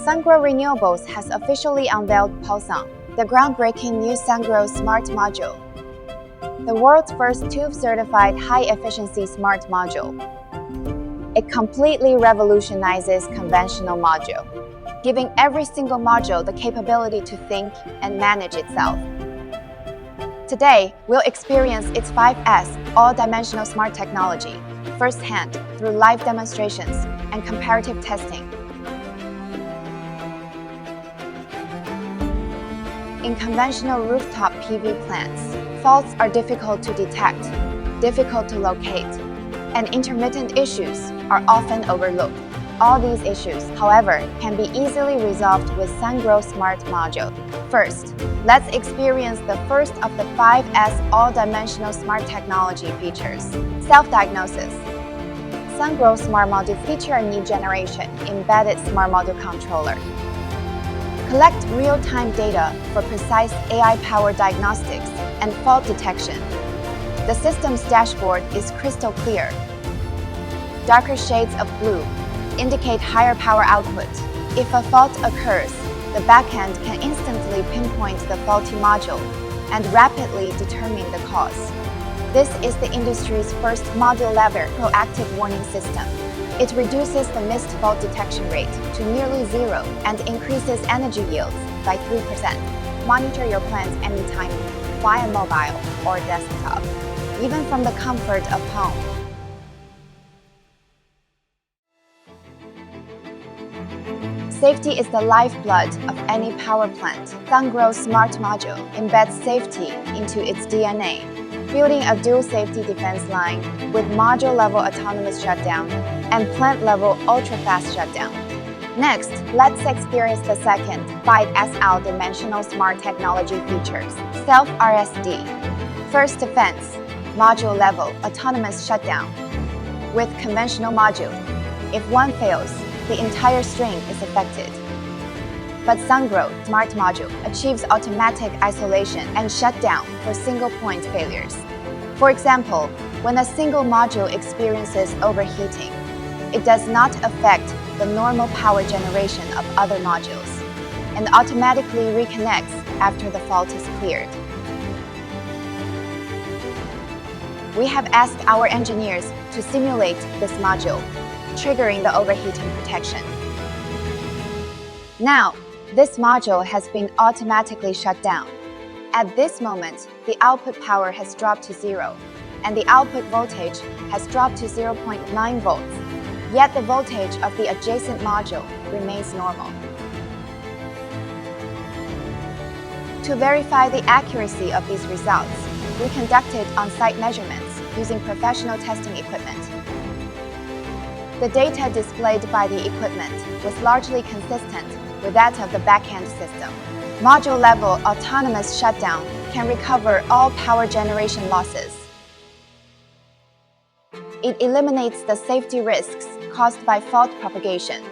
Sungrow Renewables has officially unveiled Pulson, the groundbreaking new Sungrow Smart Module. The world's first TÜV-certified high-efficiency smart module. It completely revolutionizes conventional module, giving every single module the capability to think and manage itself. Today, we'll experience its 5S all-dimensional smart technology firsthand through live demonstrations and comparative testing. In conventional rooftop PV plants, faults are difficult to detect, difficult to locate, and intermittent issues are often overlooked. All these issues, however, can be easily resolved with Sungrow Smart Module. First, let's experience the first of the 5S all-dimensional smart technology features, self-diagnosis. Sungrow Smart Module feature a new generation embedded smart module controller. Collect real-time data for precise AI-powered diagnostics and fault detection. The system's dashboard is crystal clear. Darker shades of blue indicate higher power output. If a fault occurs, the backend can instantly pinpoint the faulty module and rapidly determine the cause. This is the industry's first module-level proactive warning system. It reduces the missed fault detection rate to nearly zero and increases energy yields by 3%. Monitor your plants anytime via mobile or desktop, even from the comfort of home. Safety is the lifeblood of any power plant. Sungrow Smart Module embeds safety into its DNA, building a dual safety defense line with module-level autonomous shutdown and plant-level ultra-fast shutdown. Next, let's experience the second 5S dimensional smart technology features, self-RSD. First defense, module-level autonomous shutdown. With conventional module, if one fails, the entire string is affected. But Sungrow Smart Module achieves automatic isolation and shutdown for single-point failures. For example, when a single module experiences overheating, it does not affect the normal power generation of other modules and automatically reconnects after the fault is cleared. We have asked our engineers to simulate this module, triggering the overheating protection. Now, this module has been automatically shut down. At this moment, the output power has dropped to zero, and the output voltage has dropped to 0.9 volts, yet the voltage of the adjacent module remains normal. To verify the accuracy of these results, we conducted on-site measurements using professional testing equipment. The data displayed by the equipment was largely consistent with that of the back-end system. Module-level autonomous shutdown can recover all power generation losses. It eliminates the safety risks caused by fault propagation.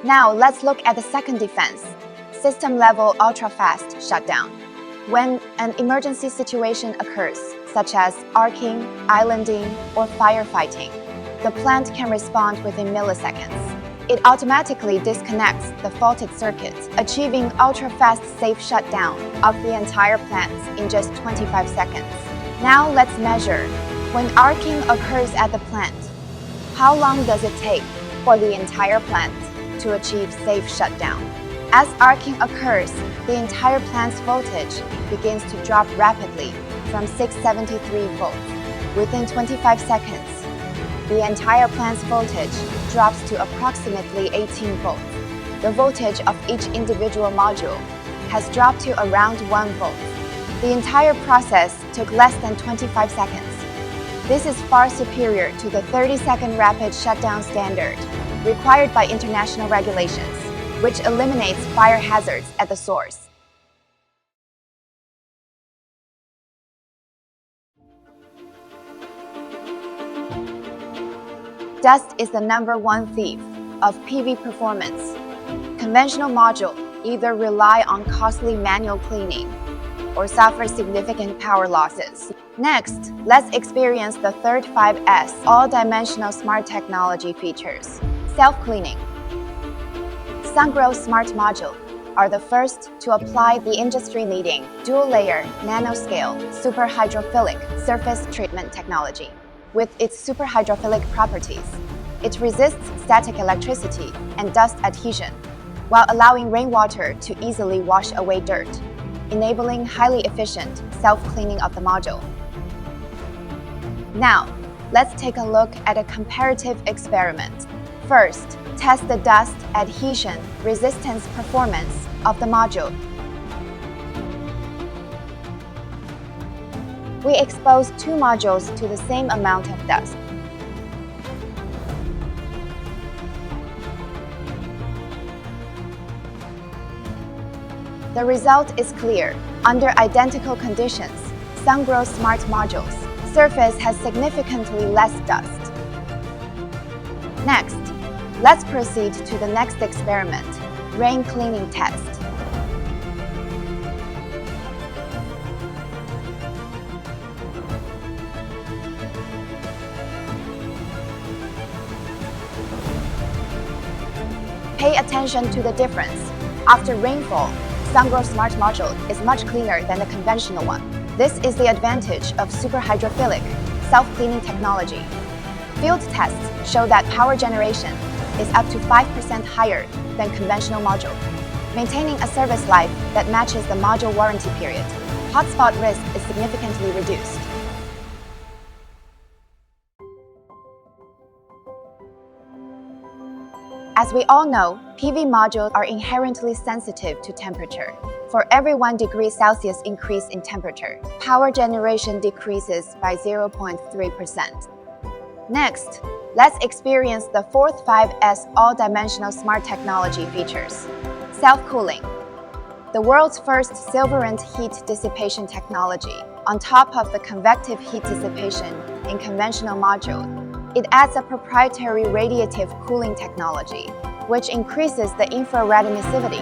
Now let's look at the second defense, system-level ultra-fast shutdown. When an emergency situation occurs, such as arcing, islanding, or firefighting, the plant can respond within milliseconds. It automatically disconnects the faulted circuits, achieving ultra-fast safe shutdown of the entire plant in just 25 seconds. Now let's measure. When arcing occurs at the plant, how long does it take for the entire plant to achieve safe shutdown? As arcing occurs, the entire plant's voltage begins to drop rapidly from 673 volts. Within 25 seconds, the entire plant's voltage drops to approximately 18 volts. The voltage of each individual module has dropped to around 1 volt. The entire process took less than 25 seconds. This is far superior to the 30-second rapid shutdown standard required by international regulations, which eliminates fire hazards at the source. Dust is the #1 thief of PV performance. Conventional module either rely on costly manual cleaning or suffer significant power losses. Next, let's experience the third 5S all-dimensional smart technology features, self-cleaning. Sungrow Smart Module are the first to apply the industry-leading dual-layer nanoscale superhydrophilic surface treatment technology. With its superhydrophilic properties, it resists static electricity and dust adhesion, while allowing rainwater to easily wash away dirt, enabling highly efficient self-cleaning of the module. Now, let's take a look at a comparative experiment. First, test the dust adhesion resistance performance of the module. We expose two modules to the same amount of dust. The result is clear. Under identical conditions, Sungrow Smart Module's surface has significantly less dust. Next, let's proceed to the next experiment, rain cleaning test. Pay attention to the difference. After rainfall, Sungrow Smart Module is much cleaner than the conventional one. This is the advantage of superhydrophilic self-cleaning technology. Field tests show that power generation is up to 5% higher than conventional module, maintaining a service life that matches the module warranty period. Hotspot risk is significantly reduced. As we all know, PV modules are inherently sensitive to temperature. For every 1 degree Celsius increase in temperature, power generation decreases by 0.3%. Next, let's experience the fourth 5S all-dimensional smart technology features. Self-cooling. The world's first silverant heat dissipation technology. On top of the convective heat dissipation in conventional module, it adds a proprietary radiative cooling technology, which increases the infrared emissivity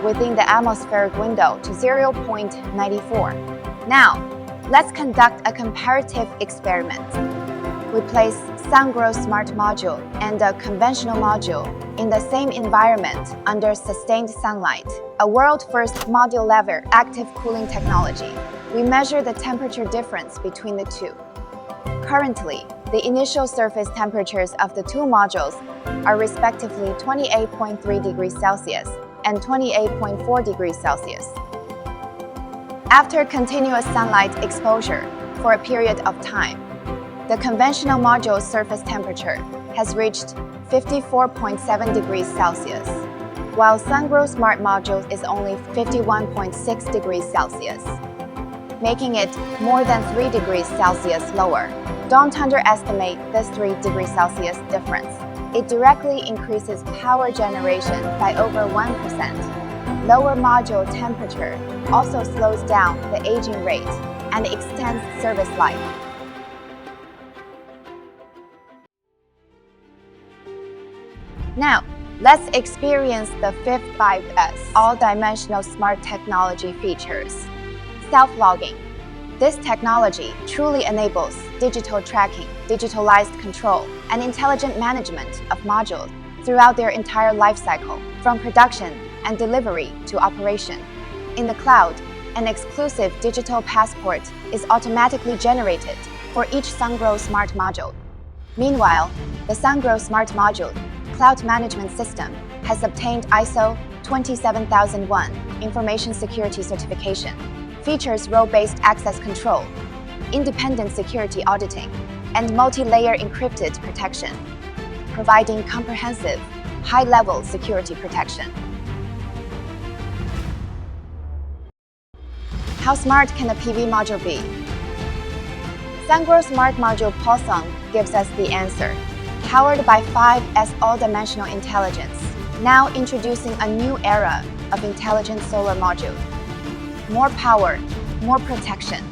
within the atmospheric window to 0.94. Now, let's conduct a comparative experiment. We place Sungrow Smart Module and a conventional module in the same environment under sustained sunlight, a world-first module-level active cooling technology. We measure the temperature difference between the two. Currently, the initial surface temperatures of the two modules are respectively 28.3 degrees Celsius and 28.4 degrees Celsius. After continuous sunlight exposure for a period of time, the conventional module's surface temperature has reached 54.7 degrees Celsius, while Sungrow Smart Module is only 51.6 degrees Celsius, making it more than 3 degrees Celsius lower. Don't underestimate this 3 degrees Celsius difference. It directly increases power generation by over 1%. Lower module temperature also slows down the aging rate and extends service life. Now, let's experience the fifth 5S all-dimensional smart technology features. Self-logging. This technology truly enables digital tracking, digitalized control, and intelligent management of modules throughout their entire lifecycle, from production and delivery to operation. In the cloud, an exclusive digital passport is automatically generated for each Sungrow Smart Module. Meanwhile, the Sungrow Smart Module cloud management system has obtained ISO 27001 information security certification, features role-based access control, independent security auditing, and multi-layer encrypted protection, providing comprehensive, high-level security protection. How smart can a PV module be? Sungrow Smart Module Pulson gives us the answer. Powered by 5S all-dimensional intelligence, now introducing a new era of intelligent solar module. More power, more protection,